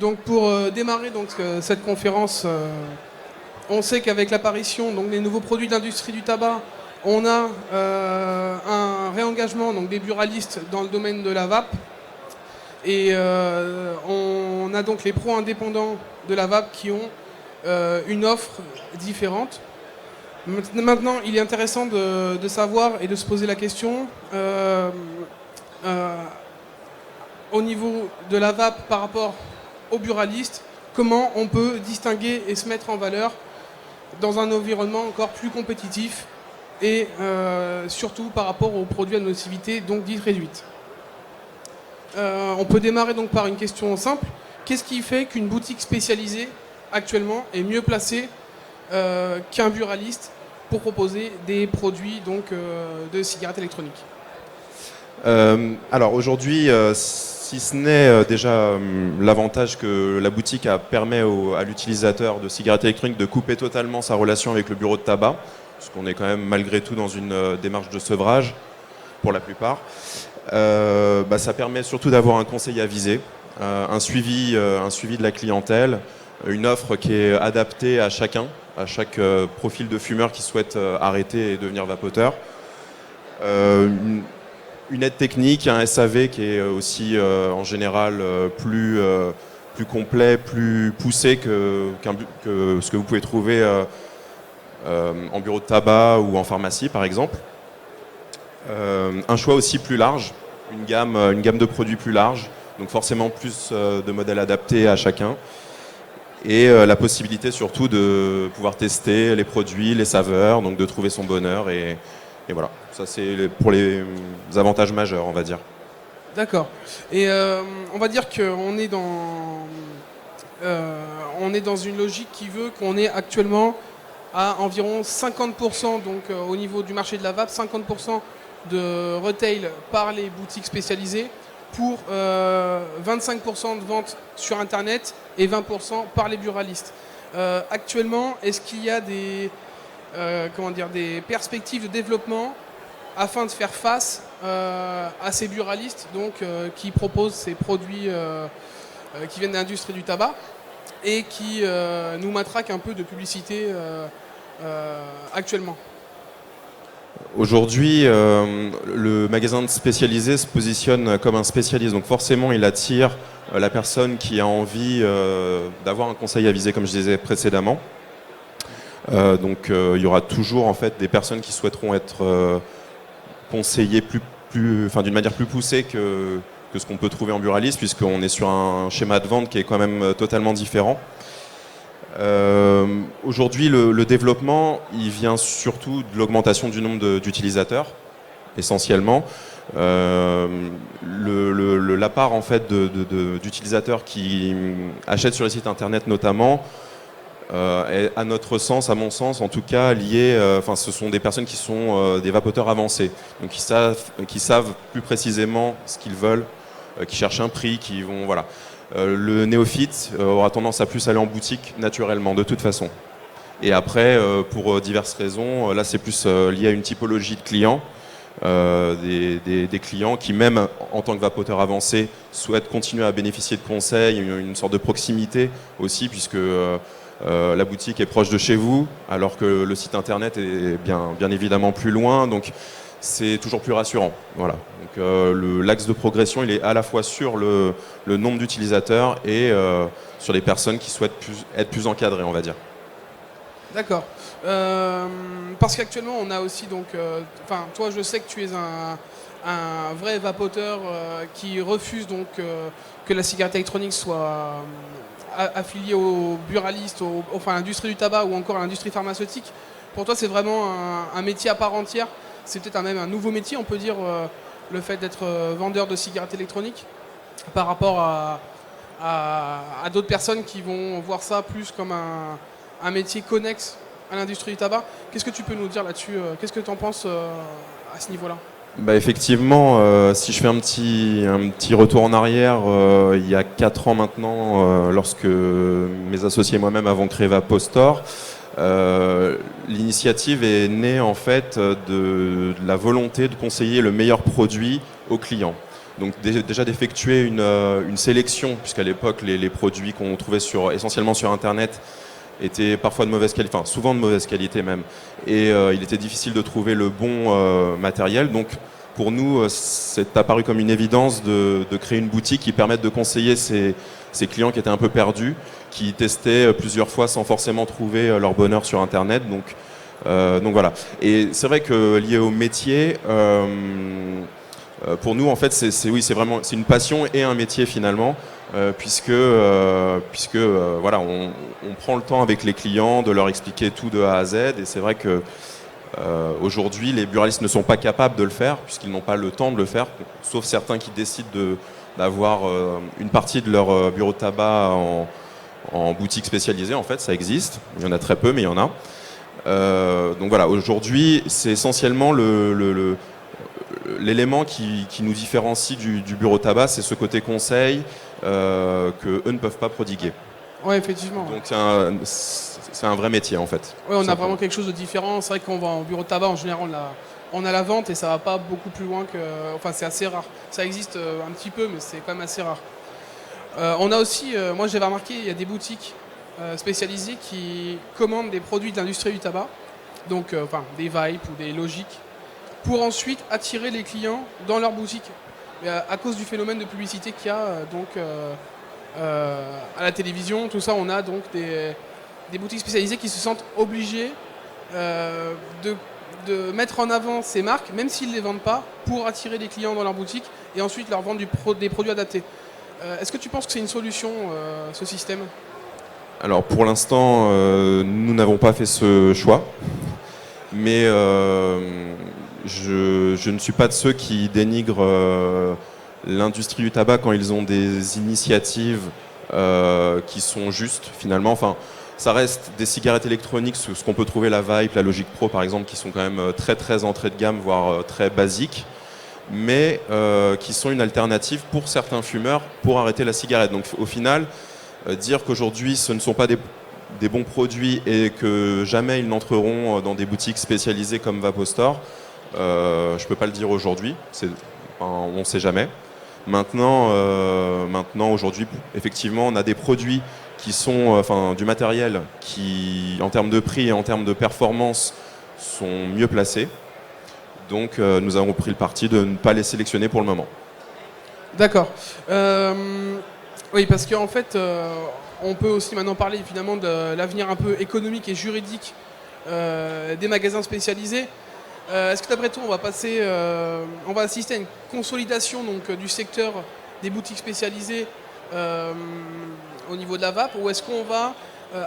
Donc pour démarrer cette conférence, on sait qu'avec l'apparition des nouveaux produits de l'industrie du tabac, on a un réengagement des buralistes dans le domaine de la vape. Et on a donc les pros indépendants de la vape qui ont une offre différente. Maintenant, il est intéressant de savoir et de se poser la question au niveau de la vape par rapport aux buralistes, comment on peut distinguer et se mettre en valeur dans un environnement encore plus compétitif et surtout par rapport aux produits à nocivité dites réduites. On peut démarrer donc par une question simple. Qu'est-ce qui fait qu'une boutique spécialisée actuellement est mieux placée qu'un buraliste pour proposer des produits de cigarettes électroniques? Alors aujourd'hui, si ce n'est déjà l'avantage que la boutique permet à l'utilisateur de cigarettes électroniques de couper totalement sa relation avec le bureau de tabac, parce qu'on est quand même malgré tout dans une démarche de sevrage pour la plupart, ça permet surtout d'avoir un conseil avisé, un suivi de la clientèle, une offre qui est adaptée à chacun, à chaque profil de fumeur qui souhaite arrêter et devenir vapoteur. Une aide technique, un SAV qui est aussi en général plus complet, plus poussé que ce que vous pouvez trouver en bureau de tabac ou en pharmacie par exemple. Un choix aussi plus large, une gamme de produits plus large, donc forcément plus de modèles adaptés à chacun. Et la possibilité surtout de pouvoir tester les produits, les saveurs, donc de trouver son bonheur et voilà, ça c'est pour les avantages majeurs, on va dire. D'accord. Et on va dire qu'on est dans une logique qui veut qu'on est actuellement à environ 50% au niveau du marché de la vape, 50% de retail par les boutiques spécialisées pour 25% de vente sur Internet et 20% par les buralistes. Actuellement, est-ce qu'il y a des perspectives de développement afin de faire face à ces buralistes qui proposent ces produits qui viennent de l'industrie du tabac et qui nous matraquent un peu de publicité actuellement? Aujourd'hui, le magasin spécialisé se positionne comme un spécialiste, donc forcément il attire la personne qui a envie d'avoir un conseil avisé, comme je disais précédemment. Il y aura toujours en fait des personnes qui souhaiteront être conseillées d'une manière plus poussée que ce qu'on peut trouver en buraliste, puisqu'on est sur un schéma de vente qui est quand même totalement différent. Aujourd'hui, le développement, il vient surtout de l'augmentation du nombre d'utilisateurs, essentiellement. La part en fait d'utilisateurs qui achètent sur les sites internet notamment, est, à notre sens, à mon sens en tout cas, liée. Ce sont des personnes qui sont des vapoteurs avancés, donc qui savent plus précisément ce qu'ils veulent, qui cherchent un prix, qui vont voilà. Le néophyte aura tendance à plus aller en boutique naturellement, de toute façon. Et après, pour diverses raisons, là c'est plus lié à une typologie de clients, des clients qui, même en tant que vapoteurs avancés, souhaitent continuer à bénéficier de conseils, une sorte de proximité aussi, puisque la boutique est proche de chez vous, alors que le site internet est bien évidemment plus loin. Donc c'est toujours plus rassurant. Voilà. Donc l'axe de progression, il est à la fois sur le nombre d'utilisateurs et sur les personnes qui souhaitent être plus encadrées, on va dire. D'accord. Parce qu'actuellement, on a aussi toi, je sais que tu es un vrai vapoteur qui refuse que la cigarette électronique soit affiliée aux buralistes, à l'industrie du tabac ou encore à l'industrie pharmaceutique. Pour toi, c'est vraiment un métier à part entière. C'est peut-être même un nouveau métier, on peut dire, le fait d'être vendeur de cigarettes électroniques par rapport à d'autres personnes qui vont voir ça plus comme un métier connexe à l'industrie du tabac. Qu'est-ce que tu peux nous dire là-dessus? Qu'est-ce que tu en penses à ce niveau-là? Effectivement, si je fais un petit retour en arrière, il y a 4 ans maintenant, lorsque mes associés et moi-même avons créé Vapostor, l'initiative est née en fait de la volonté de conseiller le meilleur produit aux clients. Donc déjà d'effectuer une sélection, puisqu'à l'époque les produits qu'on trouvait essentiellement sur Internet étaient parfois de mauvaise qualité, enfin souvent de mauvaise qualité même, et il était difficile de trouver le bon matériel. Donc pour nous, c'est apparu comme une évidence de créer une boutique qui permette de conseiller ces clients qui étaient un peu perdus, qui testaient plusieurs fois sans forcément trouver leur bonheur sur Internet. Donc voilà. Et c'est vrai que lié au métier, pour nous, en fait, c'est une passion et un métier finalement, puisque voilà, on prend le temps avec les clients de leur expliquer tout de A à Z. Et c'est vrai que aujourd'hui, les buralistes ne sont pas capables de le faire, puisqu'ils n'ont pas le temps de le faire, sauf certains qui décident d'avoir une partie de leur bureau de tabac en boutique spécialisée. En fait, ça existe. Il y en a très peu, mais il y en a. Donc voilà, aujourd'hui, c'est essentiellement l'élément qui nous différencie du bureau de tabac, c'est ce côté conseil que eux ne peuvent pas prodiguer. Oui, effectivement. Donc c'est un vrai métier en fait. Oui, on a vraiment quelque chose de différent. C'est vrai qu'on va en bureau de tabac, en général, on a la vente et ça va pas beaucoup plus loin que... Enfin, c'est assez rare. Ça existe un petit peu, mais c'est quand même assez rare. On a aussi, moi j'avais remarqué, il y a des boutiques spécialisées qui commandent des produits de l'industrie du tabac, donc des Vapes ou des Logic, pour ensuite attirer les clients dans leur boutique. Et à cause du phénomène de publicité qu'il y a à la télévision, tout ça, on a donc des boutiques spécialisées qui se sentent obligées de mettre en avant ces marques, même s'ils ne les vendent pas, pour attirer les clients dans leur boutique et ensuite leur vendre des produits adaptés. Est-ce que tu penses que c'est une solution, ce système ? Alors pour l'instant, nous n'avons pas fait ce choix, mais je ne suis pas de ceux qui dénigrent l'industrie du tabac quand ils ont des initiatives qui sont justes finalement. Enfin, ça reste des cigarettes électroniques, ce qu'on peut trouver, la Vape, la Logic Pro par exemple, qui sont quand même très très entrée de gamme, voire très basiques, mais qui sont une alternative pour certains fumeurs pour arrêter la cigarette. Donc au final, dire qu'aujourd'hui ce ne sont pas des bons produits et que jamais ils n'entreront dans des boutiques spécialisées comme Vapostore, je ne peux pas le dire aujourd'hui, on ne sait jamais. Maintenant aujourd'hui, effectivement, on a des produits qui sont, du matériel qui, en termes de prix et en termes de performance, sont mieux placés. Donc nous avons pris le parti de ne pas les sélectionner pour le moment. D'accord. Oui, parce qu'en fait, on peut aussi maintenant parler finalement de l'avenir un peu économique et juridique des magasins spécialisés. Est-ce que d'après toi, on va assister à une consolidation du secteur des boutiques spécialisées au niveau de la vape, ou est-ce qu'on va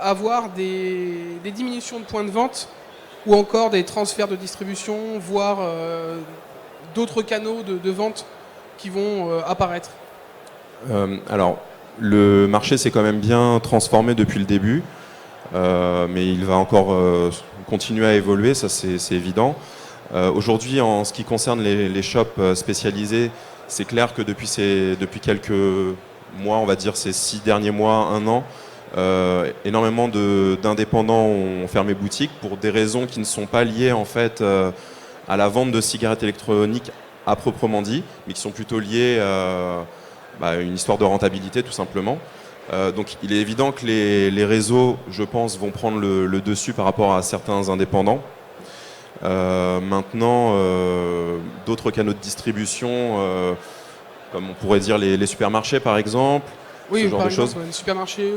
avoir des diminutions de points de vente ou encore des transferts de distribution, voire d'autres canaux de vente qui vont apparaître ? Alors, le marché s'est quand même bien transformé depuis le début, mais il va encore continuer à évoluer, ça c'est évident. Aujourd'hui, en ce qui concerne les shops spécialisés, c'est clair que depuis quelques mois, on va dire ces 6 derniers mois, 1 an, énormément d'indépendants ont fermé boutique pour des raisons qui ne sont pas liées en fait à la vente de cigarettes électroniques à proprement dit, mais qui sont plutôt liées à une histoire de rentabilité tout simplement. Donc il est évident que les réseaux, je pense, vont prendre le dessus par rapport à certains indépendants. Maintenant, d'autres canaux de distribution, comme on pourrait dire les supermarchés par exemple, oui, ce genre par de exemple, choses. les supermarchés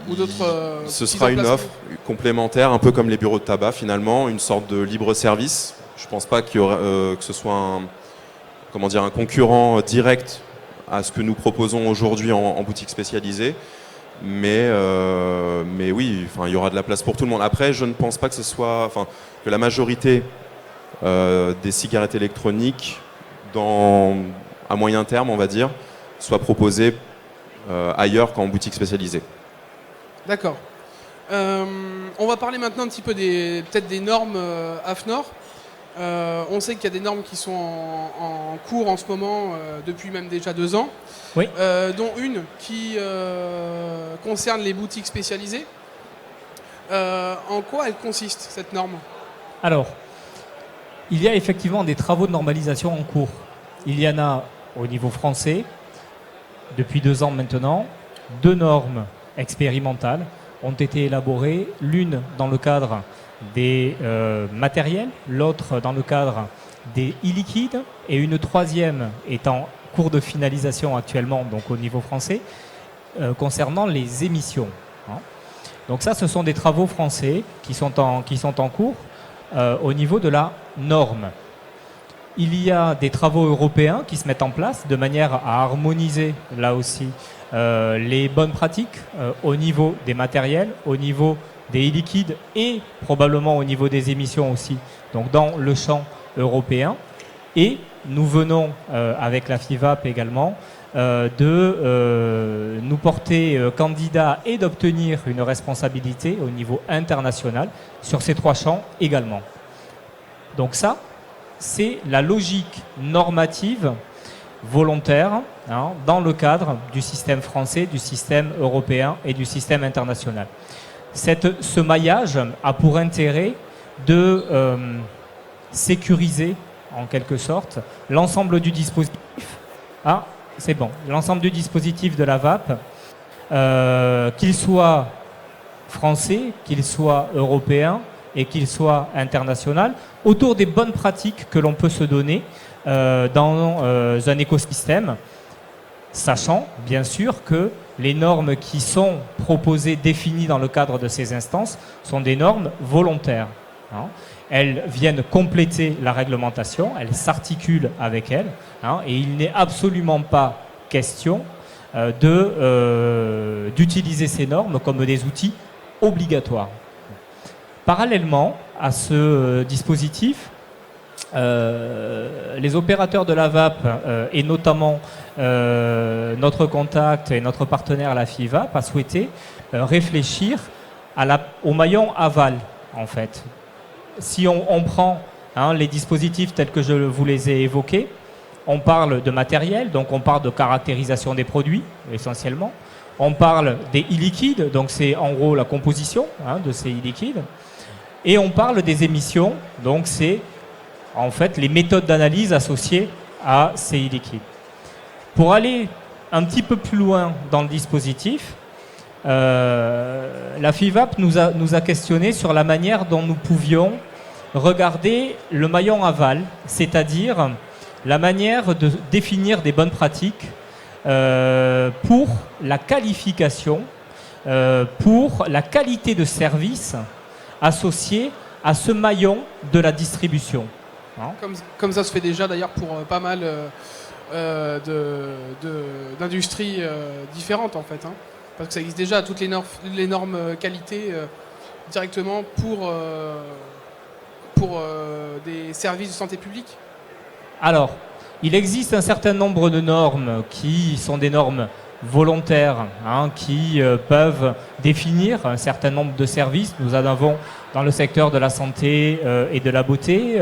ou d'autres... Ce sera une offre complémentaire, un peu comme les bureaux de tabac finalement, une sorte de libre service. Je ne pense pas qu'il y aurait, que ce soit un concurrent direct à ce que nous proposons aujourd'hui en boutique spécialisée. Mais oui, il y aura de la place pour tout le monde. Après, je ne pense pas que la majorité des cigarettes électroniques, à moyen terme, on va dire, soient proposées ailleurs qu'en boutique spécialisée. D'accord. On va parler maintenant un petit peu peut-être des normes AFNOR. On sait qu'il y a des normes qui sont en cours en ce moment, depuis même déjà 2 ans, oui. Dont une qui concerne les boutiques spécialisées. En quoi elle consiste, cette norme ? Alors, il y a effectivement des travaux de normalisation en cours. Il y en a au niveau français, depuis 2 ans maintenant, 2 normes expérimentales ont été élaborées, l'une dans le cadre des matériels, l'autre dans le cadre des e-liquides, et une troisième est en cours de finalisation actuellement, donc au niveau français, concernant les émissions. Donc ça, ce sont des travaux français qui sont en cours au niveau de la norme. Il y a des travaux européens qui se mettent en place de manière à harmoniser, là aussi, les bonnes pratiques au niveau des matériels, au niveau des e-liquides et probablement au niveau des émissions aussi, donc dans le champ européen. Et nous venons, avec la FIVAP également, de nous porter candidat et d'obtenir une responsabilité au niveau international sur ces 3 champs également. Donc ça, c'est la logique normative volontaire dans le cadre du système français, du système européen et du système international. Ce maillage a pour intérêt de sécuriser en quelque sorte l'ensemble du dispositif. C'est bon. L'ensemble du dispositif de la VAP, qu'il soit français, qu'il soit européen et qu'il soit international, autour des bonnes pratiques que l'on peut se donner dans un écosystème, sachant bien sûr que les normes qui sont proposées, définies dans le cadre de ces instances, sont des normes volontaires. Elles viennent compléter la réglementation, elles s'articulent avec elle, et il n'est absolument pas question d'utiliser ces normes comme des outils obligatoires. Parallèlement à ce dispositif, les opérateurs de la VAP et notamment notre contact et notre partenaire la FIVAP a souhaité réfléchir au maillon aval en fait. Si on prend les dispositifs tels que je vous les ai évoqués, on parle de matériel, donc on parle de caractérisation des produits essentiellement. On parle des e-liquides, donc c'est en gros la composition de ces e-liquides. Et on parle des émissions, donc c'est en fait les méthodes d'analyse associées à ces e-liquides. Pour aller un petit peu plus loin dans le dispositif, la FIVAP nous a questionné sur la manière dont nous pouvions regarder le maillon aval, c'est-à-dire la manière de définir des bonnes pratiques pour la qualification, pour la qualité de service associée à ce maillon de la distribution. Comme ça se fait déjà d'ailleurs pour pas mal d'industries différentes en fait. Parce que ça existe déjà toutes les normes qualité directement pour des services de santé publique. Alors, il existe un certain nombre de normes qui sont des normes volontaires, qui peuvent définir un certain nombre de services. Nous en avons dans le secteur de la santé et de la beauté.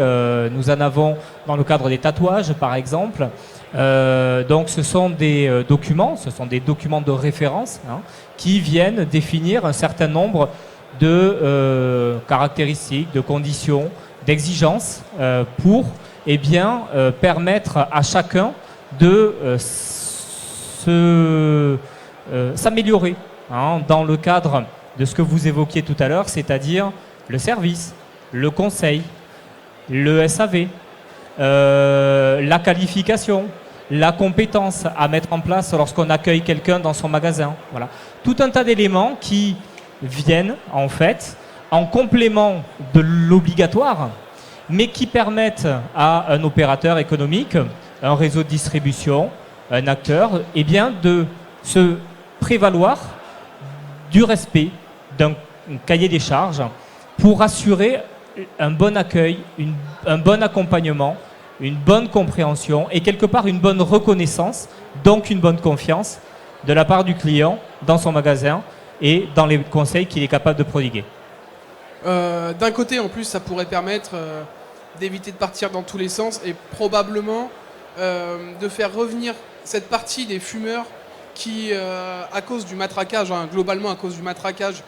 Nous en avons dans le cadre des tatouages, par exemple. Donc ce sont des documents de référence qui viennent définir un certain nombre de caractéristiques, de conditions, d'exigences pour permettre à chacun de s'améliorer dans le cadre de ce que vous évoquiez tout à l'heure, c'est-à-dire le service, le conseil, le SAV, la qualification, la compétence à mettre en place lorsqu'on accueille quelqu'un dans son magasin. Voilà. Tout un tas d'éléments qui viennent en fait en complément de l'obligatoire, mais qui permettent à un opérateur économique, un réseau de distribution, un acteur, de se prévaloir du respect d'un cahier des charges pour assurer un bon accueil, un bon accompagnement, une bonne compréhension et quelque part une bonne reconnaissance, donc une bonne confiance de la part du client dans son magasin et dans les conseils qu'il est capable de prodiguer. D'un côté, en plus, ça pourrait permettre d'éviter de partir dans tous les sens et probablement de faire revenir cette partie des fumeurs qui, à cause du matraquage, globalement à cause du matraquage,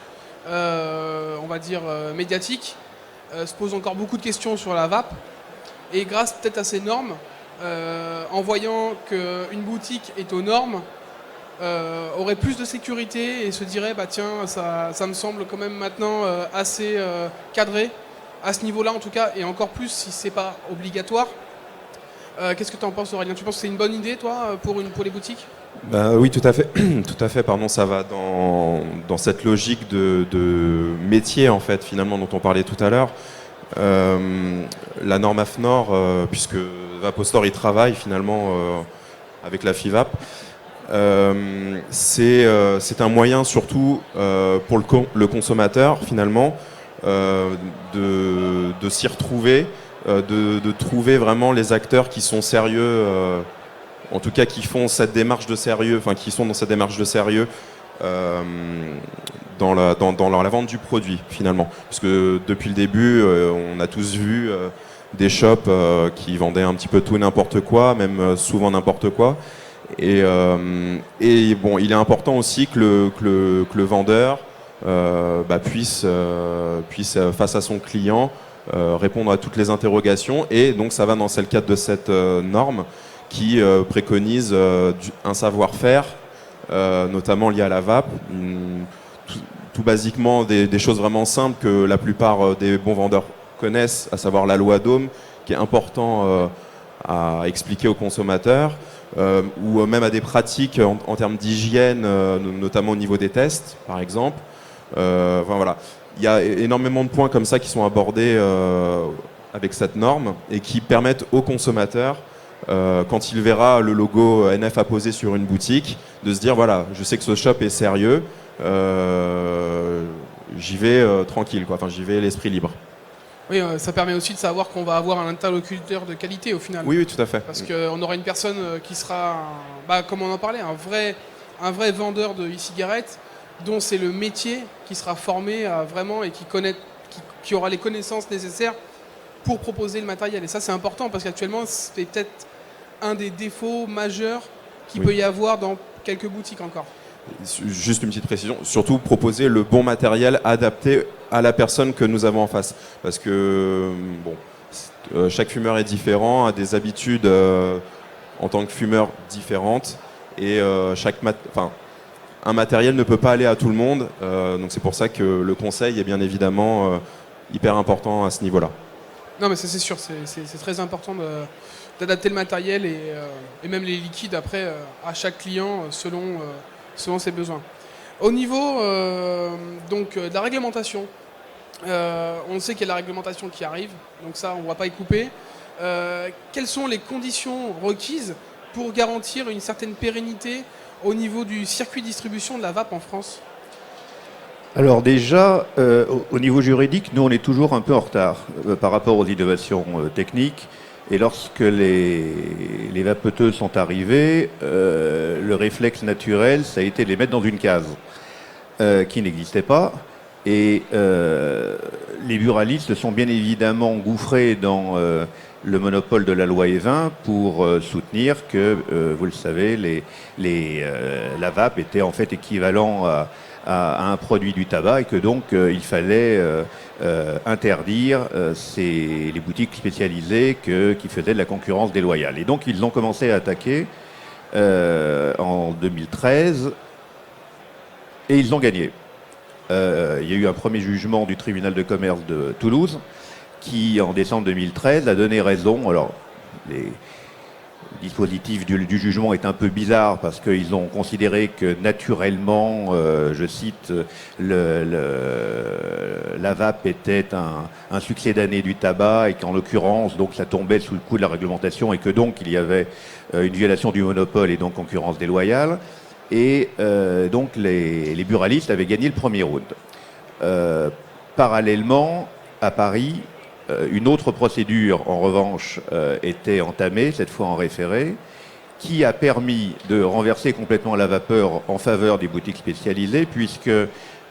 on va dire médiatique, se posent encore beaucoup de questions sur la vape. Et grâce peut-être à ces normes, en voyant qu'une boutique est aux normes, aurait plus de sécurité et se dirait bah tiens ça me semble quand même maintenant assez cadré à ce niveau-là en tout cas, et encore plus si c'est pas obligatoire. Qu'est-ce que tu en penses, Aurélien? Tu penses que c'est une bonne idée toi pour les boutiques? Oui, tout à fait. Tout à fait, pardon, ça va dans cette logique de métier en fait finalement dont on parlait tout à l'heure. La norme AFNOR, puisque Vapostore y travaille finalement avec la FIVAP, c'est un moyen surtout pour le consommateur finalement de s'y retrouver, de trouver vraiment les acteurs qui sont sérieux, en tout cas qui font cette démarche de sérieux, enfin qui sont dans cette démarche de sérieux dans la vente du produit finalement. Parce que depuis le début, on a tous vu des shops qui vendaient un petit peu tout et n'importe quoi, même souvent n'importe quoi. Et bon, il est important aussi que le vendeur puisse face à son client répondre à toutes les interrogations. Et donc ça va dans le cadre de cette norme qui préconise un savoir-faire, notamment lié à la vape. Tout basiquement des choses vraiment simples que la plupart des bons vendeurs connaissent, à savoir la loi d'Ohm, qui est important à expliquer aux consommateurs, ou même à des pratiques en termes d'hygiène, notamment au niveau des tests, par exemple. Voilà. Il y a énormément de points comme ça qui sont abordés avec cette norme et qui permettent aux consommateurs, quand il verra le logo NF apposé sur une boutique, de se dire voilà, je sais que ce shop est sérieux, j'y vais tranquille, quoi. Enfin, j'y vais l'esprit libre. Oui, ça permet aussi de savoir qu'on va avoir un interlocuteur de qualité au final. Oui, tout à fait. Parce qu'on aura une personne qui sera, comme on en parlait, un vrai vendeur de e-cigarettes, dont c'est le métier qui sera formé vraiment et qui aura les connaissances nécessaires pour proposer le matériel. Et ça, c'est important parce qu'actuellement, c'est peut-être un des défauts majeurs qu'il peut y avoir dans quelques boutiques encore. Juste une petite précision, surtout proposer le bon matériel adapté à la personne que nous avons en face. Parce que chaque fumeur est différent, a des habitudes en tant que fumeur différentes. Et un matériel ne peut pas aller à tout le monde. Donc c'est pour ça que le conseil est bien évidemment hyper important à ce niveau-là. Non mais ça c'est sûr, c'est très important d'adapter le matériel et même les liquides après à chaque client selon ses besoins. Au niveau de la réglementation, on sait qu'il y a la réglementation qui arrive, donc ça on ne va pas y couper. Quelles sont les conditions requises pour garantir une certaine pérennité au niveau du circuit de distribution de la vape en France? Alors déjà, au niveau juridique, nous on est toujours un peu en retard par rapport aux innovations techniques. Et lorsque les vapoteuses sont arrivées, le réflexe naturel, ça a été de les mettre dans une case qui n'existait pas. Et les buralistes se sont bien évidemment engouffrés dans le monopole de la loi E20 pour soutenir que, vous le savez, la vape était en fait équivalent à un produit du tabac et que donc il fallait interdire les boutiques spécialisées qui faisaient de la concurrence déloyale. Et donc ils ont commencé à attaquer en 2013 et ils ont gagné. Il y a eu un premier jugement du tribunal de commerce de Toulouse qui, en décembre 2013, a donné raison. Alors, le dispositif du jugement est un peu bizarre parce qu'ils ont considéré que naturellement, je cite, la vape était un succès d'année du tabac et qu'en l'occurrence, donc ça tombait sous le coup de la réglementation et que donc il y avait une violation du monopole et donc concurrence déloyale. Et donc les buralistes avaient gagné le premier round. Parallèlement, à Paris, une autre procédure, en revanche, était entamée, cette fois en référé, qui a permis de renverser complètement la vapeur en faveur des boutiques spécialisées, puisque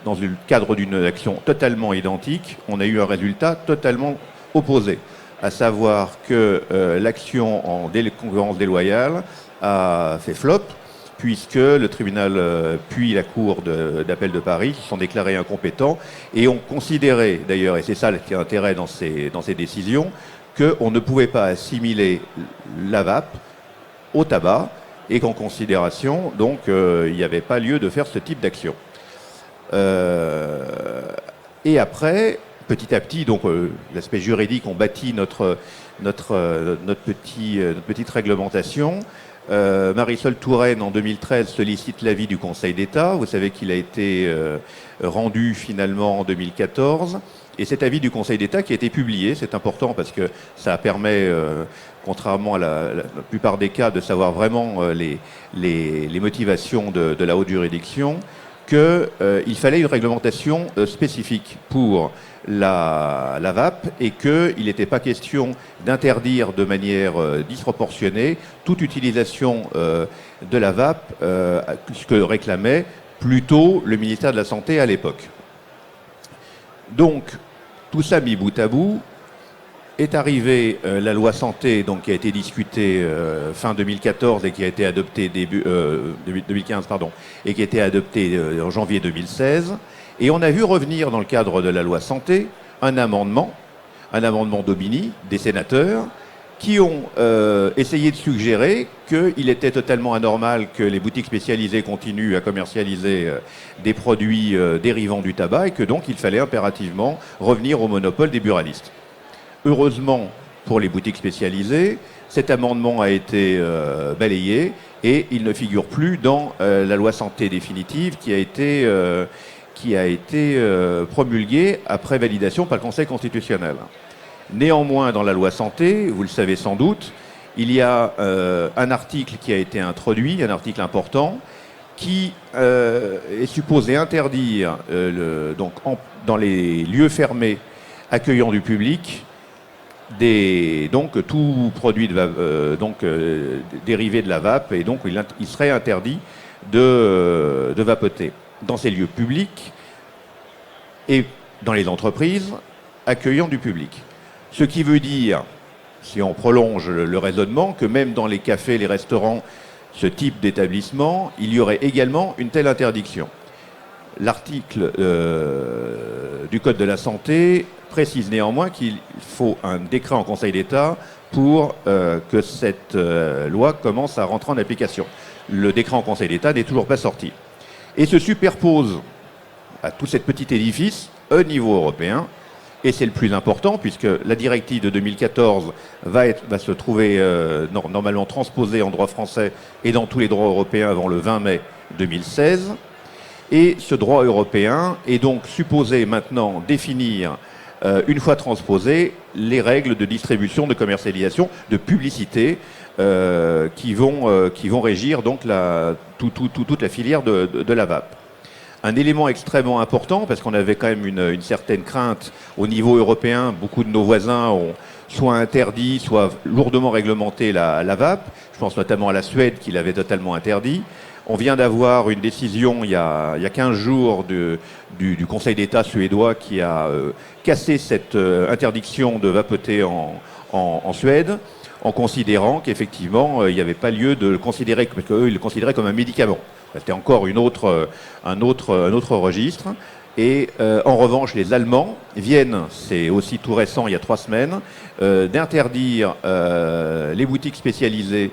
dans le cadre d'une action totalement identique, on a eu un résultat totalement opposé, à savoir que l'action en concurrence déloyale a fait flop, puisque le tribunal puis la cour d'appel de Paris se sont déclarés incompétents et ont considéré, d'ailleurs, et c'est ça qui a intérêt dans ces décisions, qu'on ne pouvait pas assimiler la vape au tabac et qu'en considération, donc, il n'y avait pas lieu de faire ce type d'action. Et après, petit à petit, donc l'aspect juridique, on bâtit notre petite réglementation. Marisol Touraine, en 2013, sollicite l'avis du Conseil d'État. Vous savez qu'il a été rendu finalement en 2014. Et cet avis du Conseil d'État qui a été publié, c'est important parce que ça permet, contrairement à la plupart des cas, de savoir vraiment les motivations de la haute juridiction, qu'il fallait une réglementation spécifique pour la vape et qu'il n'était pas question d'interdire de manière disproportionnée toute utilisation de la vape, ce que réclamait plutôt le ministère de la Santé à l'époque. Donc, tout ça mis bout à bout, est arrivée la loi santé donc, qui a été discutée fin 2014 et qui a été adoptée 2015 pardon, et qui a été adoptée en janvier 2016. Et on a vu revenir dans le cadre de la loi santé un amendement d'Aubigny, des sénateurs, qui ont essayé de suggérer qu'il était totalement anormal que les boutiques spécialisées continuent à commercialiser des produits dérivant du tabac et que donc il fallait impérativement revenir au monopole des buralistes. Heureusement pour les boutiques spécialisées, cet amendement a été balayé et il ne figure plus dans la loi santé définitive qui a été promulguée après validation par le Conseil constitutionnel. Néanmoins, dans la loi santé, vous le savez sans doute, il y a un article qui a été introduit, un article important, qui est supposé interdire, dans les lieux fermés accueillant du public, tout produit dérivé de la vape, et donc il serait interdit de vapoter dans ces lieux publics et dans les entreprises accueillant du public. Ce qui veut dire, si on prolonge le raisonnement, que même dans les cafés, les restaurants, ce type d'établissement, il y aurait également une telle interdiction. L'article du Code de la santé précise néanmoins qu'il faut un décret en Conseil d'État pour que cette loi commence à rentrer en application. Le décret en Conseil d'État n'est toujours pas sorti. Et se superpose à tout cet petit édifice au niveau européen. Et c'est le plus important, puisque la directive de 2014 va se trouver normalement transposée en droit français et dans tous les droits européens avant le 20 mai 2016. Et ce droit européen est donc supposé maintenant définir, une fois transposé, les règles de distribution, de commercialisation, de publicité qui vont régir donc toute la filière de la vape. Un élément extrêmement important, parce qu'on avait quand même une certaine crainte au niveau européen. Beaucoup de nos voisins ont soit interdit, soit lourdement réglementé la vape. Je pense notamment à la Suède qui l'avait totalement interdit. On vient d'avoir une décision il y a 15 jours du Conseil d'État suédois qui a cassé cette interdiction de vapoter en Suède, en considérant qu'effectivement il n'y avait pas lieu de le considérer, parce qu'eux ils le considéraient comme un médicament. C'était encore un autre registre. Et en revanche, les Allemands viennent, c'est aussi tout récent, il y a 3 semaines, d'interdire les boutiques spécialisées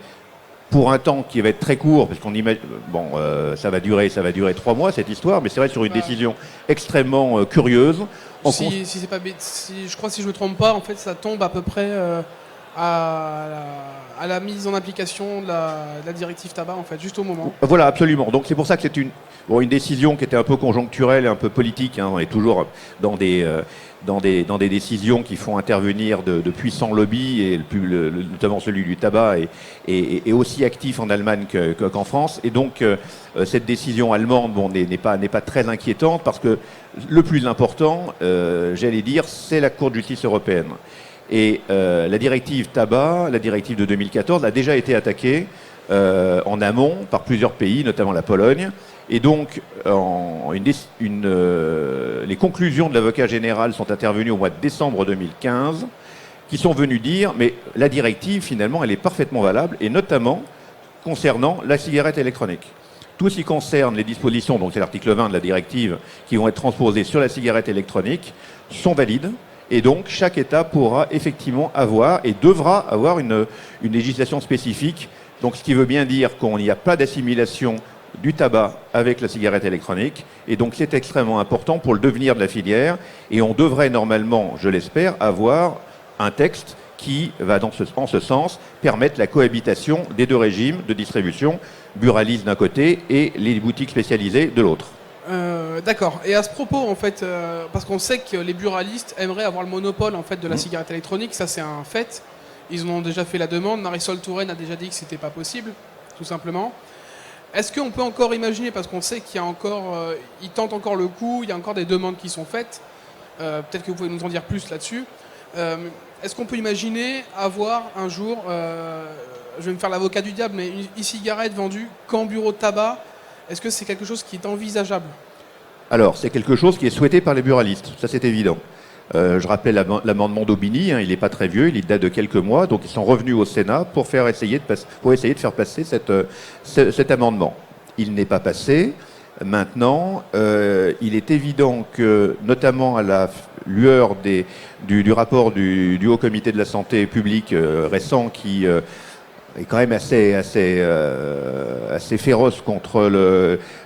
pour un temps qui va être très court, parce qu'on imagine, ça va durer 3 mois cette histoire, mais c'est vrai sur une décision extrêmement curieuse. Je crois, si je me trompe pas, en fait, ça tombe à peu près à la mise en application de la directive tabac, en fait, juste au moment. Voilà, absolument. Donc c'est pour ça que c'est une décision qui était un peu conjoncturelle et un peu politique. On est toujours dans des décisions qui font intervenir de puissants lobbies, et notamment celui du tabac est aussi actif en Allemagne qu'en France. Et donc cette décision allemande n'est pas très inquiétante, parce que le plus important, j'allais dire, c'est la Cour de justice européenne. Et la directive tabac, la directive de 2014, a déjà été attaquée en amont par plusieurs pays, notamment la Pologne. Et donc, les conclusions de l'avocat général sont intervenues au mois de décembre 2015, qui sont venues dire, mais la directive, finalement, elle est parfaitement valable, et notamment concernant la cigarette électronique. Tout ce qui concerne les dispositions, donc c'est l'article 20 de la directive, qui vont être transposées sur la cigarette électronique, sont valides. Et donc, chaque État pourra effectivement avoir et devra avoir une législation spécifique. Donc, ce qui veut bien dire qu'il n'y a pas d'assimilation du tabac avec la cigarette électronique. Et donc, c'est extrêmement important pour le devenir de la filière. Et on devrait normalement, je l'espère, avoir un texte qui va en ce sens permettre la cohabitation des deux régimes de distribution, buralistes d'un côté et les boutiques spécialisées de l'autre. D'accord. Et à ce propos, en fait, parce qu'on sait que les buralistes aimeraient avoir le monopole en fait de la cigarette électronique, ça c'est un fait. Ils en ont déjà fait la demande. Marisol Touraine a déjà dit que c'était pas possible, tout simplement. Est-ce qu'on peut encore imaginer, parce qu'on sait qu'il y a encore, ils tentent encore le coup, il y a encore des demandes qui sont faites. Peut-être que vous pouvez nous en dire plus là-dessus. Est-ce qu'on peut imaginer avoir un jour, je vais me faire l'avocat du diable, mais une e-cigarette vendue qu'en bureau de tabac? Est-ce que c'est quelque chose qui est envisageable? Alors, c'est quelque chose qui est souhaité par les buralistes, ça c'est évident. Je rappelle l'amendement d'Aubigny, il n'est pas très vieux, il date de quelques mois, donc ils sont revenus au Sénat pour essayer de faire passer cet amendement. Il n'est pas passé. Maintenant, il est évident que, notamment à la lueur du rapport du Haut Comité de la Santé publique récent, qui est quand même assez féroce contre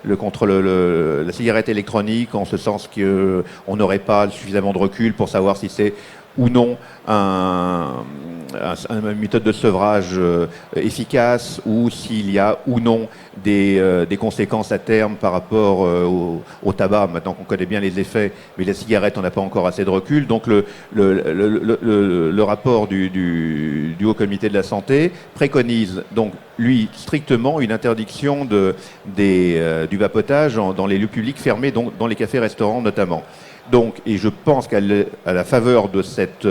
la cigarette électronique, en ce sens qu'on n'aurait pas suffisamment de recul pour savoir si c'est ou non une méthode de sevrage efficace, ou s'il y a ou non des conséquences à terme par rapport au tabac, maintenant qu'on connaît bien les effets, mais la cigarette, on n'a pas encore assez de recul. Donc le rapport du Haut Comité de la Santé préconise donc, lui, strictement une interdiction du vapotage dans les lieux publics fermés, donc dans les cafés-restaurants notamment. Donc, et je pense qu'à la faveur de cet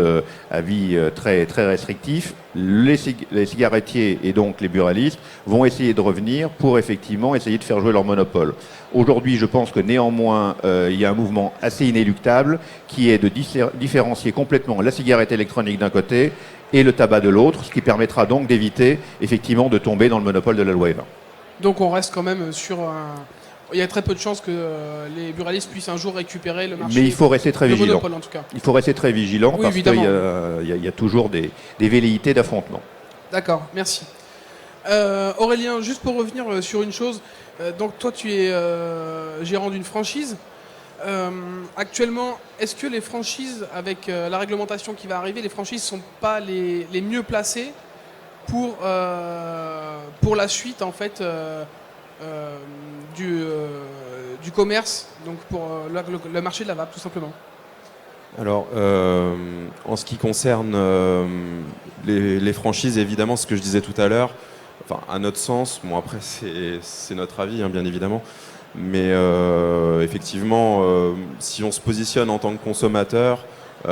avis très, très restrictif, les cigarettiers et donc les buralistes vont essayer de revenir pour effectivement essayer de faire jouer leur monopole. Aujourd'hui, je pense que néanmoins, il y a un mouvement assez inéluctable qui est de différencier complètement la cigarette électronique d'un côté et le tabac de l'autre, ce qui permettra donc d'éviter effectivement de tomber dans le monopole de la loi Evin. Donc on reste quand même sur un... Il y a très peu de chances que les buralistes puissent un jour récupérer le marché. Mais il faut rester très vigilant. Monopole, en tout cas. Il faut rester très vigilant, oui, parce qu'il y a toujours des velléités d'affrontement. D'accord, merci. Aurélien, juste pour revenir sur une chose, donc toi tu es gérant d'une franchise. Actuellement, est-ce que les franchises, avec la réglementation qui va arriver, les franchises ne sont pas les mieux placées pour la suite en fait du commerce, donc pour le marché de la vape, tout simplement? Alors, en ce qui concerne les franchises, évidemment, ce que je disais tout à l'heure, enfin, à notre sens, bon après c'est notre avis, bien évidemment, mais effectivement, si on se positionne en tant que consommateur, il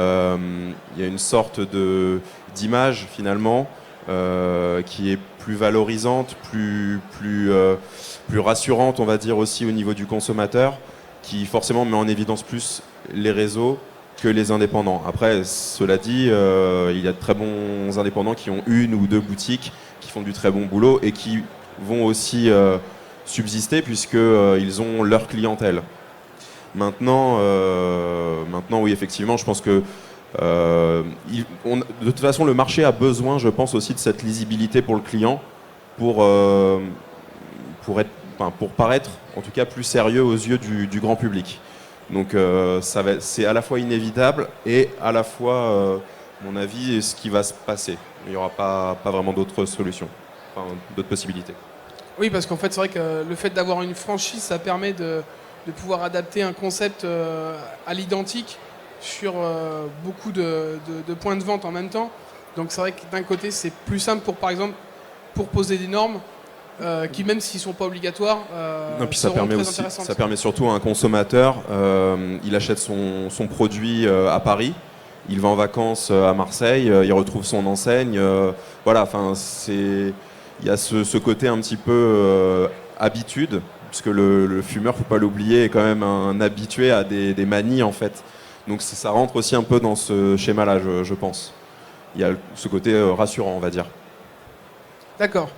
y a une sorte d'image finalement qui est plus valorisante, plus rassurante, on va dire, aussi au niveau du consommateur, qui forcément met en évidence plus les réseaux que les indépendants. Après, cela dit, il y a de très bons indépendants qui ont une ou deux boutiques, qui font du très bon boulot et qui vont aussi subsister puisqu'ils ont leur clientèle. Maintenant, oui, effectivement, je pense que de toute façon, le marché a besoin, je pense, aussi de cette lisibilité pour le client, pour paraître, en tout cas, plus sérieux aux yeux du grand public. Donc, c'est à la fois inévitable et à la fois, mon avis, ce qui va se passer. Il n'y aura pas vraiment d'autres solutions, d'autres possibilités. Oui, parce qu'en fait, c'est vrai que le fait d'avoir une franchise, ça permet de pouvoir adapter un concept à l'identique sur beaucoup de points de vente en même temps. Donc c'est vrai que d'un côté c'est plus simple par exemple pour poser des normes qui, même s'ils ne sont pas obligatoires, seront très intéressantes. Ça permet surtout à un consommateur, il achète son produit à Paris, il va en vacances à Marseille, il retrouve son enseigne, voilà, enfin il y a ce côté un petit peu habitude, puisque le fumeur, faut pas l'oublier, est quand même un habitué à des manies en fait. Donc ça rentre aussi un peu dans ce schéma-là, je pense. Il y a ce côté rassurant, on va dire. D'accord.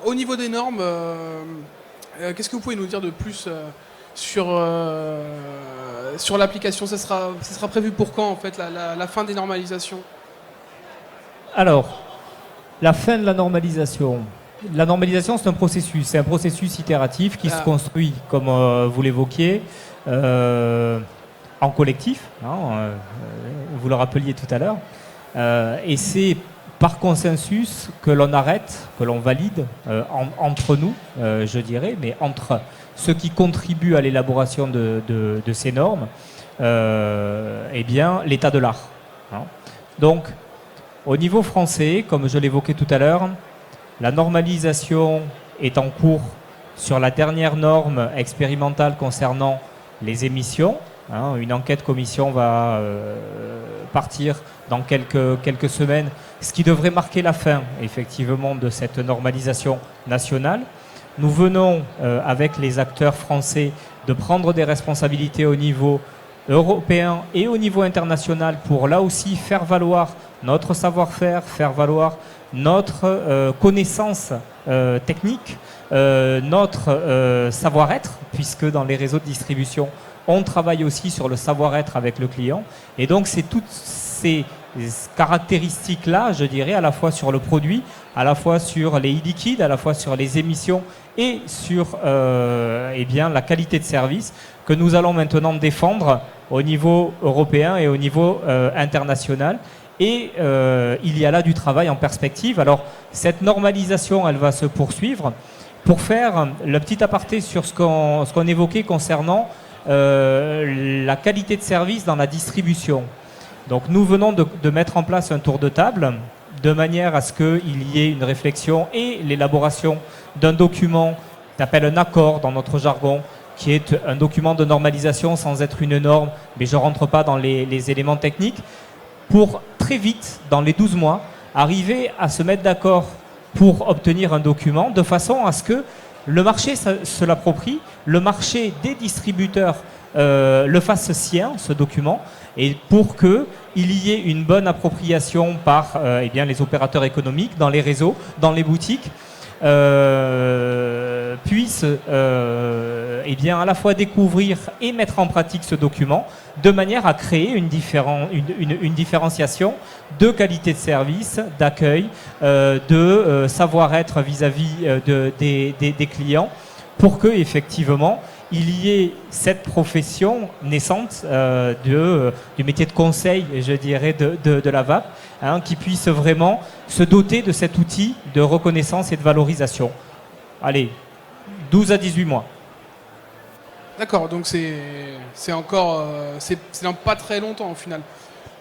Au niveau des normes, qu'est-ce que vous pouvez nous dire de plus sur l'application. Ça sera prévu pour quand en fait la fin des normalisations? Alors, la fin de la normalisation. La normalisation, c'est un processus itératif qui se construit, comme vous l'évoquiez, en collectif, hein, vous le rappeliez tout à l'heure, et c'est par consensus que l'on arrête, que l'on valide entre nous, je dirais, mais entre ceux qui contribuent à l'élaboration de ces normes, eh bien, l'état de l'art. Hein. Donc, au niveau français, comme je l'évoquais tout à l'heure, la normalisation est en cours sur la dernière norme expérimentale concernant les émissions. Hein, une enquête commission va partir dans quelques semaines, ce qui devrait marquer la fin, effectivement, de cette normalisation nationale. Nous venons, avec les acteurs français, de prendre des responsabilités au niveau européen et au niveau international pour, là aussi, faire valoir notre savoir-faire, faire valoir notre connaissance technique, notre savoir-être, puisque dans les réseaux de distribution, on travaille aussi sur le savoir-être avec le client. Et donc, c'est toutes ces caractéristiques-là, je dirais, à la fois sur le produit, à la fois sur les e-liquides, à la fois sur les émissions et sur eh bien, la qualité de service que nous allons maintenant défendre au niveau européen et au niveau international. Et il y a là du travail en perspective. Alors, cette normalisation, elle va se poursuivre. Pour faire le petit aparté sur ce qu'on évoquait concernant la qualité de service dans la distribution. Donc, nous venons de mettre en place un tour de table de manière à ce qu'il y ait une réflexion et l'élaboration d'un document qu'appelle un accord dans notre jargon, qui est un document de normalisation sans être une norme, mais je ne rentre pas dans les éléments techniques, pour très vite, dans les 12 mois, arriver à se mettre d'accord pour obtenir un document de façon à ce que le marché se l'approprie, le marché des distributeurs le fasse sien, ce document, et pour qu'il y ait une bonne appropriation par eh bien, les opérateurs économiques, dans les réseaux, dans les boutiques, puissent eh bien, à la fois découvrir et mettre en pratique ce document de manière à créer une différenciation de qualité de service, d'accueil, de savoir-être vis-à-vis des clients pour que effectivement il y ait cette profession naissante du métier de conseil, je dirais, de la VAP, hein, qui puisse vraiment se doter de cet outil de reconnaissance et de valorisation. Allez, 12 à 18 mois. D'accord, donc c'est encore... c'est dans pas très longtemps au final.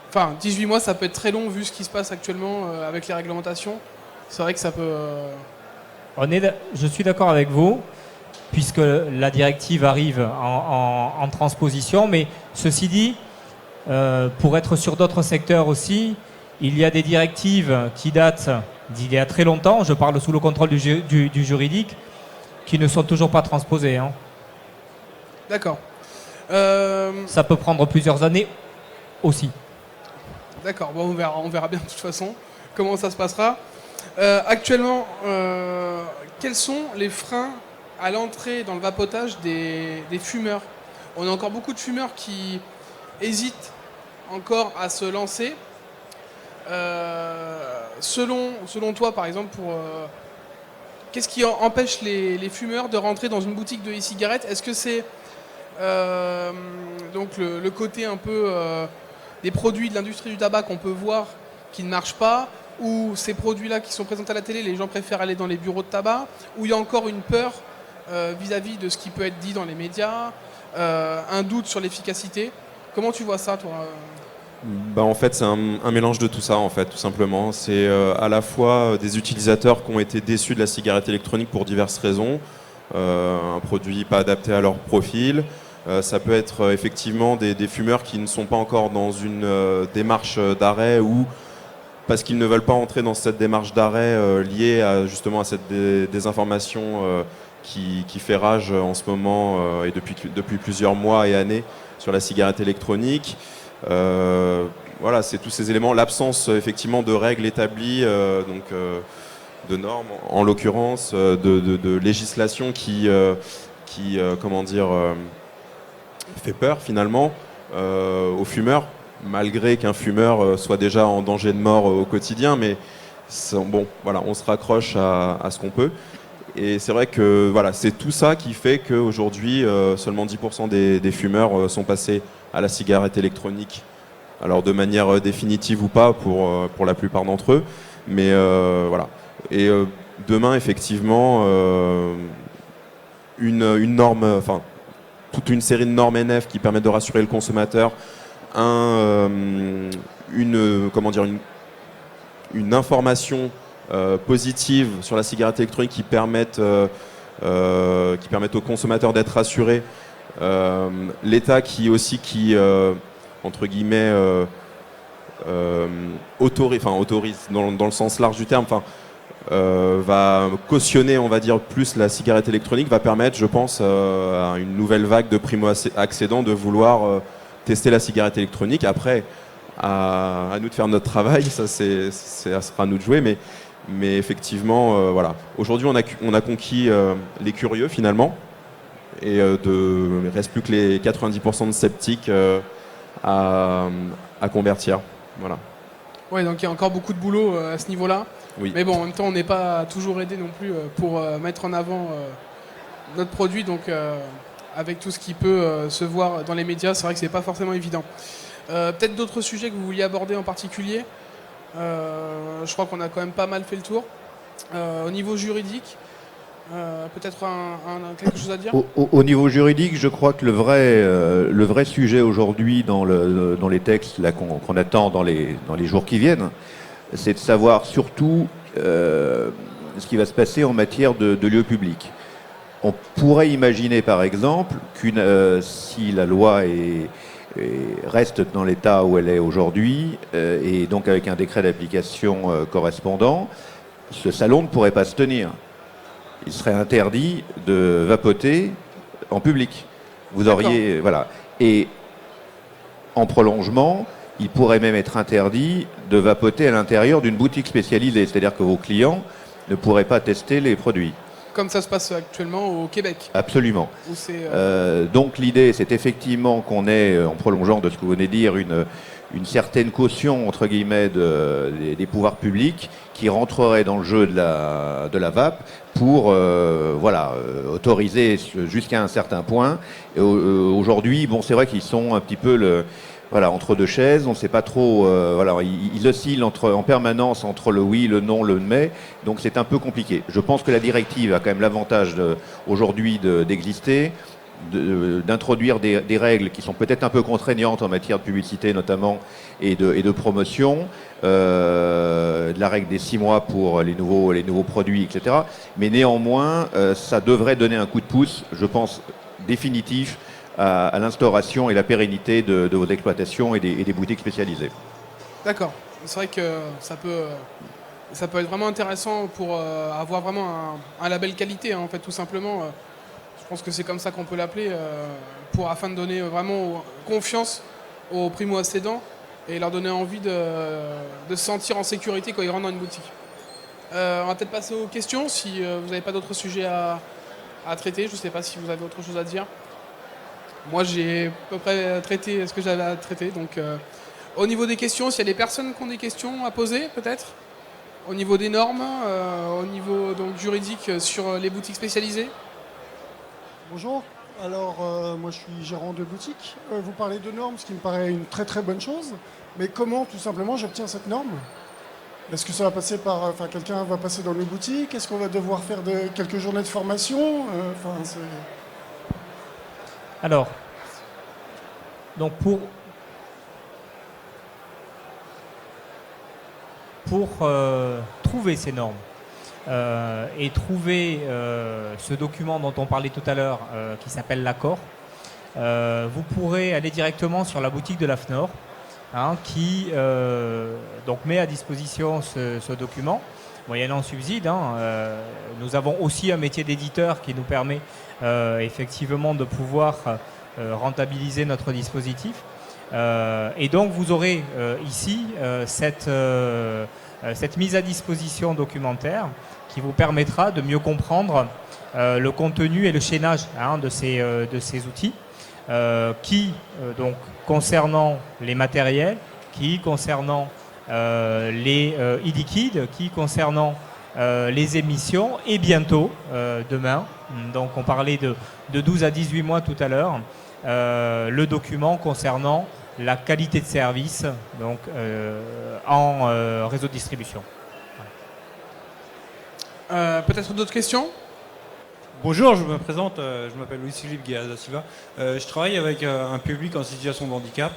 Enfin, 18 mois, ça peut être très long vu ce qui se passe actuellement avec les réglementations. C'est vrai que ça peut... Je suis d'accord avec vous, puisque la directive arrive en transposition, mais ceci dit, pour être sur d'autres secteurs aussi, il y a des directives qui datent d'il y a très longtemps, je parle sous le contrôle du juridique, qui ne sont toujours pas transposées. Hein. D'accord. Ça peut prendre plusieurs années aussi. D'accord, bon, on verra bien de toute façon comment ça se passera. Actuellement, quels sont les freins à l'entrée dans le vapotage des fumeurs? On a encore beaucoup de fumeurs qui hésitent encore à se lancer. Selon toi, par exemple, qu'est-ce qui empêche les fumeurs de rentrer dans une boutique de e-cigarettes? Est-ce que c'est donc le côté un peu des produits de l'industrie du tabac qu'on peut voir qui ne marchent pas, ou ces produits-là qui sont présentés à la télé, les gens préfèrent aller dans les bureaux de tabac, ou il y a encore une peur vis-à-vis de ce qui peut être dit dans les médias, un doute sur l'efficacité? Comment tu vois ça, toi? En fait, c'est un mélange de tout ça, en fait, tout simplement. C'est à la fois des utilisateurs qui ont été déçus de la cigarette électronique pour diverses raisons, un produit pas adapté à leur profil. Ça peut être effectivement des fumeurs qui ne sont pas encore dans une démarche d'arrêt, ou parce qu'ils ne veulent pas entrer dans cette démarche d'arrêt liée justement à cette désinformation qui fait rage en ce moment et depuis plusieurs mois et années sur la cigarette électronique. Voilà, c'est tous ces éléments, l'absence effectivement de règles établies, de normes, en l'occurrence, de législation qui comment dire, fait peur finalement aux fumeurs, malgré qu'un fumeur soit déjà en danger de mort au quotidien, mais bon, voilà, on se raccroche à ce qu'on peut. Et c'est vrai que voilà, c'est tout ça qui fait qu'aujourd'hui, seulement 10% des fumeurs sont passés à la cigarette électronique. Alors de manière définitive ou pas pour la plupart d'entre eux. Mais voilà. Et demain, effectivement, une norme, enfin, toute une série de normes NF qui permettent de rassurer le consommateur, une information positive sur la cigarette électronique qui permettent aux consommateurs d'être rassurés. L'État qui entre guillemets autorise dans le sens large du terme, va cautionner, on va dire, plus la cigarette électronique, va permettre, je pense, à une nouvelle vague de primo-accédants de vouloir tester la cigarette électronique. Après, à nous de faire notre travail, ça sera à nous de jouer, mais effectivement, voilà. Aujourd'hui, on a conquis les curieux finalement, et il ne reste plus que les 90% de sceptiques à convertir. Voilà. Ouais, donc il y a encore beaucoup de boulot à ce niveau-là. Oui. Mais bon, en même temps, on n'est pas toujours aidé non plus pour mettre en avant notre produit. Donc, avec tout ce qui peut se voir dans les médias, c'est vrai que c'est pas forcément évident. Peut-être d'autres sujets que vous vouliez aborder en particulier. Je crois qu'on a quand même pas mal fait le tour. Au niveau juridique, peut-être quelque chose à dire ? Au niveau juridique, je crois que le vrai sujet aujourd'hui dans les textes là, qu'on attend dans les jours qui viennent, c'est de savoir surtout ce qui va se passer en matière de lieux publics. On pourrait imaginer par exemple si la loi reste dans l'état où elle est aujourd'hui, et donc avec un décret d'application correspondant, ce salon ne pourrait pas se tenir. Il serait interdit de vapoter en public. Vous auriez, voilà. Et en prolongement, il pourrait même être interdit de vapoter à l'intérieur d'une boutique spécialisée, c'est-à-dire que vos clients ne pourraient pas tester les produits. Comme ça se passe actuellement au Québec. Absolument. Donc l'idée, c'est effectivement qu'on ait, en prolongeant de ce que vous venez de dire, une certaine caution, entre guillemets, des pouvoirs publics qui rentrerait dans le jeu de la vape pour autoriser jusqu'à un certain point. Aujourd'hui, bon, c'est vrai qu'ils sont un petit peu entre deux chaises, on ne sait pas trop, ils oscillent en permanence entre le oui, le non, le mais, donc c'est un peu compliqué. Je pense que la directive a quand même l'avantage aujourd'hui d'exister, d'introduire des règles qui sont peut-être un peu contraignantes en matière de publicité notamment et de promotion, de la règle des 6 mois pour les nouveaux produits, etc. Mais néanmoins, ça devrait donner un coup de pouce, je pense, définitif à l'instauration et la pérennité de vos exploitations et des boutiques spécialisées. D'accord. C'est vrai que ça peut être vraiment intéressant pour avoir vraiment un label qualité, hein, en fait, tout simplement. Je pense que c'est comme ça qu'on peut l'appeler, afin de donner vraiment confiance aux primo-accédants et leur donner envie de se sentir en sécurité quand ils rentrent dans une boutique. On va peut-être passer aux questions, si vous n'avez pas d'autres sujets à traiter. Je ne sais pas si vous avez autre chose à dire. Moi, j'ai à peu près traité ce que j'avais à traiter. Donc, au niveau des questions, s'il y a des personnes qui ont des questions à poser, peut-être, au niveau des normes, au niveau donc, juridique sur les boutiques spécialisées. Bonjour, alors moi je suis gérant de boutique. Vous parlez de normes, ce qui me paraît une très très bonne chose. Mais comment tout simplement j'obtiens cette norme ? Est-ce que ça va passer par... quelqu'un va passer dans nos boutiques ? Est-ce qu'on va devoir faire quelques journées de formation ? Alors, donc pour trouver ces normes et trouver ce document dont on parlait tout à l'heure qui s'appelle l'accord, vous pourrez aller directement sur la boutique de l'AFNOR qui donc met à disposition ce document moyennant subside. Nous avons aussi un métier d'éditeur qui nous permet effectivement de pouvoir rentabiliser notre dispositif. Et donc vous aurez ici cette mise à disposition documentaire qui vous permettra de mieux comprendre le contenu et le chaînage de ces outils. donc concernant les matériels, qui concernant les e-liquides, qui concernant les émissions, et bientôt, demain, donc on parlait de 12 à 18 mois tout à l'heure, le document concernant la qualité de service donc, en réseau de distribution. Peut-être d'autres questions? Bonjour, je me présente, je m'appelle Louis-Philippe Guéaz da Silva. Je travaille avec un public en situation de handicap.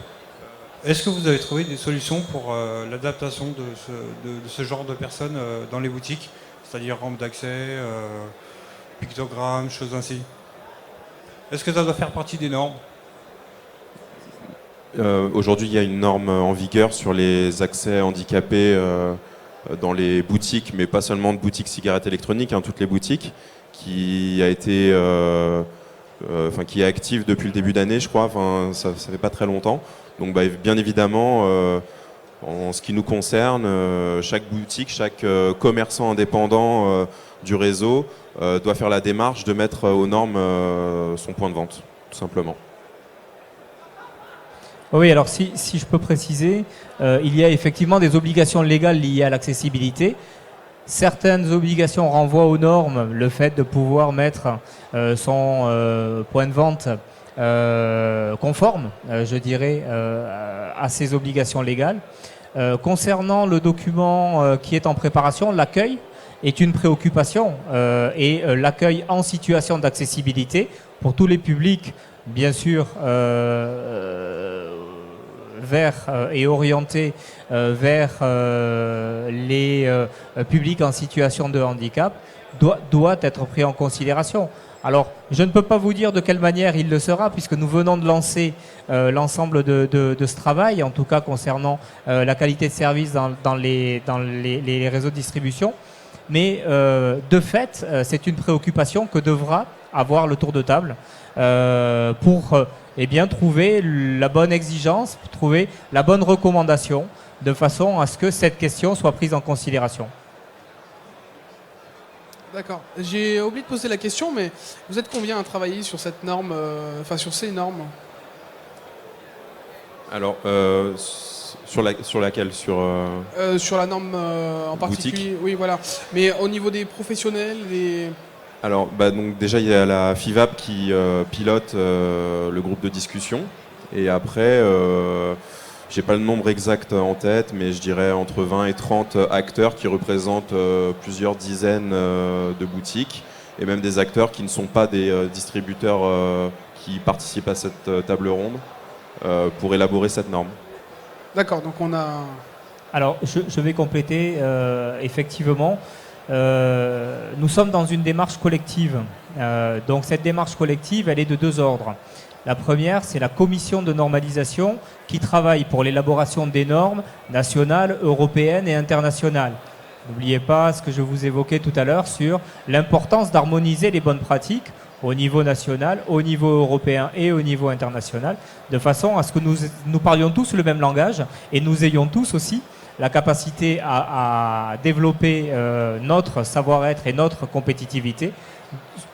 Est-ce que vous avez trouvé des solutions pour l'adaptation de ce genre de personnes dans les boutiques, c'est-à-dire rampe d'accès, pictogrammes, choses ainsi? Est-ce que ça doit faire partie des normes? Aujourd'hui, il y a une norme en vigueur sur les accès handicapés dans les boutiques, mais pas seulement de boutiques cigarettes électroniques, toutes les boutiques, qui a été, qui est active depuis le début d'année, je crois. Ça fait pas très longtemps. Donc, bien évidemment, en ce qui nous concerne, chaque boutique, chaque commerçant indépendant du réseau doit faire la démarche de mettre aux normes son point de vente, tout simplement. Oui, alors si je peux préciser, il y a effectivement des obligations légales liées à l'accessibilité. Certaines obligations renvoient aux normes, le fait de pouvoir mettre son point de vente conforme, je dirais, à ces obligations légales. Concernant le document qui est en préparation, l'accueil est une préoccupation et l'accueil en situation d'accessibilité pour tous les publics, bien sûr, et orienté vers les publics en situation de handicap doit être pris en considération. Alors, je ne peux pas vous dire de quelle manière il le sera, puisque nous venons de lancer l'ensemble de ce travail, en tout cas concernant la qualité de service dans les réseaux de distribution. Mais de fait, c'est une préoccupation que devra avoir le tour de table pour trouver la bonne exigence, trouver la bonne recommandation, de façon à ce que cette question soit prise en considération. D'accord. J'ai oublié de poser la question, mais vous êtes combien à travailler sur cette norme, sur ces normes? Alors, sur laquelle Sur la norme en particulier. boutique. Oui, voilà. Mais au niveau des professionnels, Alors, donc déjà, il y a la FIVAP qui pilote le groupe de discussion. Et après, j'ai pas le nombre exact en tête, mais je dirais entre 20 et 30 acteurs qui représentent plusieurs dizaines de boutiques. Et même des acteurs qui ne sont pas des distributeurs qui participent à cette table ronde pour élaborer cette norme. D'accord, donc on a... Alors, je vais compléter, effectivement. Nous sommes dans une démarche collective. Donc cette démarche collective, elle est de deux ordres. La première, c'est la commission de normalisation qui travaille pour l'élaboration des normes nationales, européennes et internationales. N'oubliez pas ce que je vous évoquais tout à l'heure sur l'importance d'harmoniser les bonnes pratiques au niveau national, au niveau européen et au niveau international, de façon à ce que nous parlions tous le même langage et nous ayons tous aussi la capacité à développer notre savoir-être et notre compétitivité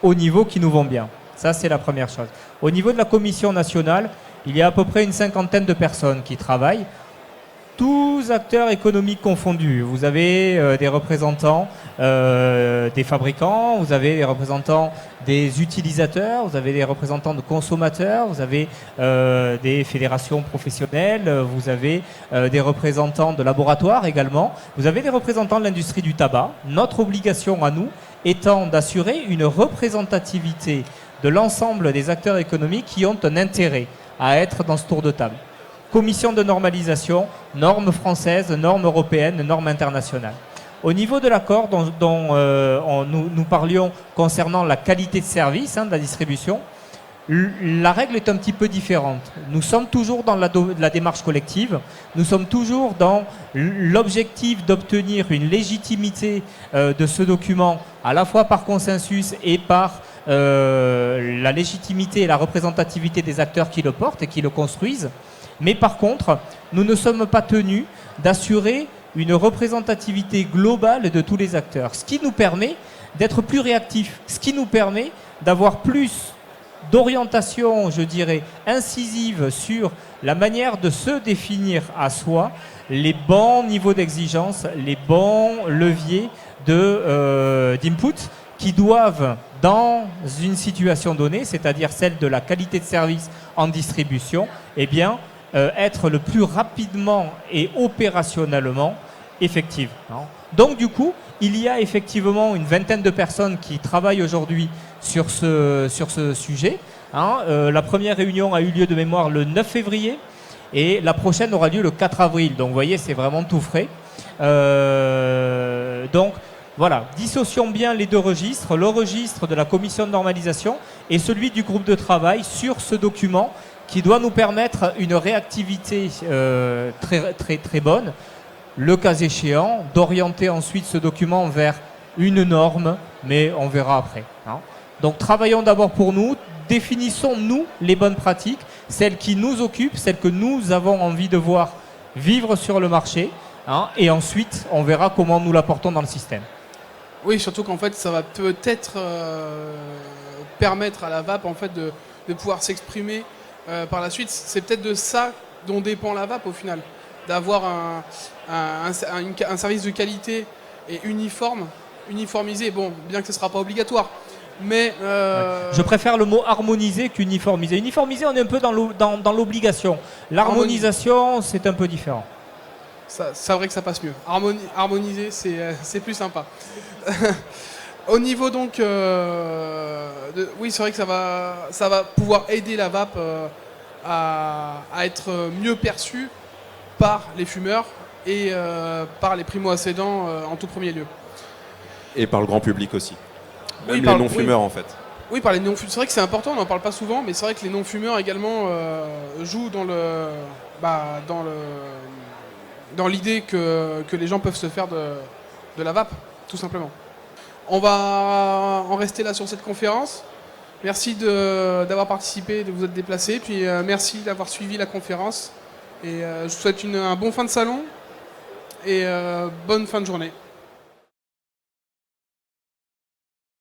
au niveau qui nous vont bien. Ça, c'est la première chose. Au niveau de la commission nationale, il y a à peu près une 50aine de personnes qui travaillent, tous acteurs économiques confondus. Vous avez des représentants des fabricants, vous avez des représentants des utilisateurs, vous avez des représentants de consommateurs, vous avez des fédérations professionnelles, vous avez des représentants de laboratoires également, vous avez des représentants de l'industrie du tabac. Notre obligation à nous étant d'assurer une représentativité de l'ensemble des acteurs économiques qui ont un intérêt à être dans ce tour de table. Commission de normalisation, normes françaises, normes européennes, normes internationales. Au niveau de l'accord dont nous parlions concernant la qualité de service de la distribution, la règle est un petit peu différente. Nous sommes toujours dans la démarche collective, nous sommes toujours dans l'objectif d'obtenir une légitimité de ce document, à la fois par consensus et par la légitimité et la représentativité des acteurs qui le portent et qui le construisent. Mais par contre, nous ne sommes pas tenus d'assurer une représentativité globale de tous les acteurs, ce qui nous permet d'être plus réactifs, ce qui nous permet d'avoir plus d'orientation, je dirais, incisive sur la manière de se définir à soi, les bons niveaux d'exigence, les bons leviers d'input qui doivent, dans une situation donnée, c'est-à-dire celle de la qualité de service en distribution, eh bien, être le plus rapidement et opérationnellement effective. Donc du coup, il y a effectivement une vingtaine de personnes qui travaillent aujourd'hui sur ce sujet. La première réunion a eu lieu de mémoire le 9 février et la prochaine aura lieu le 4 avril. Donc vous voyez, c'est vraiment tout frais. Donc voilà, dissocions bien les deux registres, le registre de la commission de normalisation et celui du groupe de travail sur ce document qui doit nous permettre une réactivité très bonne, le cas échéant, d'orienter ensuite ce document vers une norme, mais on verra après. Donc travaillons d'abord pour nous, définissons nous les bonnes pratiques, celles qui nous occupent, celles que nous avons envie de voir vivre sur le marché, et ensuite on verra comment nous l'apportons dans le système. Oui, surtout qu'en fait ça va peut-être permettre à la VAP en fait, de pouvoir s'exprimer par la suite. C'est peut-être de ça dont dépend la VAP au final, d'avoir un service de qualité et uniformisé, bon, bien que ce ne sera pas obligatoire. Mais Je préfère le mot harmoniser qu'uniformiser. Uniformiser, on est un peu dans l'obligation. L'harmonisation, c'est un peu différent. C'est vrai que ça passe mieux. Harmoniser, c'est plus sympa. Au niveau donc, oui, c'est vrai que ça va pouvoir aider la VAP à être mieux perçue par les fumeurs et par les primo-accédants en tout premier lieu. Et par le grand public aussi. Même Oui, les non-fumeurs en fait. Oui, par les non-fumeurs. C'est vrai que c'est important, on n'en parle pas souvent, mais c'est vrai que les non-fumeurs également jouent dans l'idée que les gens peuvent se faire de la VAP, tout simplement. On va en rester là sur cette conférence. Merci d'avoir participé, de vous être déplacé, puis merci d'avoir suivi la conférence. Et je vous souhaite un bon fin de salon et bonne fin de journée.